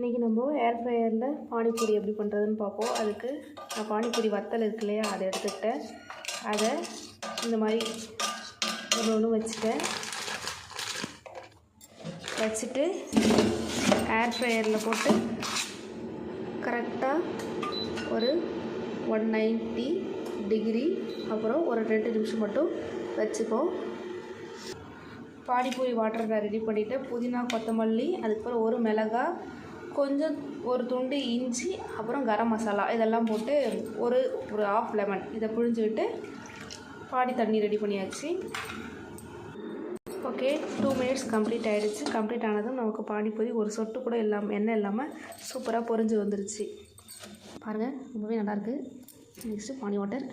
இன்றைக்கி நம்ம ஏர் ஃப்ரையரில் பானிபூரி எப்படி பண்ணுறதுன்னு பார்ப்போம். அதுக்கு நான் பானிபூரி வத்தல் இருக்கு இல்லையா, அதை எடுத்துக்கிட்டேன். அதை இந்த மாதிரி ஒன்று வச்சுட்டு ஏர் ஃப்ரையரில் போட்டு கரெக்டாக ஒரு 190 டிகிரி அப்புறம் ஒரு 2 நிமிஷம் மட்டும் வச்சுப்போம். பானிபூரி வாட்டர் நான் ரெடி பண்ணிவிட்டு புதினா கொத்தமல்லி அதுக்கப்புறம் ஒரு மிளகாய் கொஞ்சம் ஒரு துண்டு இஞ்சி அப்புறம் கரம் மசாலா இதெல்லாம் போட்டு ஒரு ஆஃப் லெமன் இதை புழிஞ்சு விட்டு பாடி தண்ணி ரெடி பண்ணியாச்சு. ஓகே, 2 மினிட்ஸ் கம்ப்ளீட் ஆகிடுச்சு. கம்ப்ளீட் ஆனதும் நமக்கு பானிபூரி ஒரு சொட்டு கூட இல்லாமல் எண்ணெய் இல்லாமல் சூப்பராக பொரிஞ்சு வந்துருச்சு. பாருங்கள், ரொம்பவே நல்லாயிருக்கு. நெக்ஸ்ட்டு பானி வாட்டர்.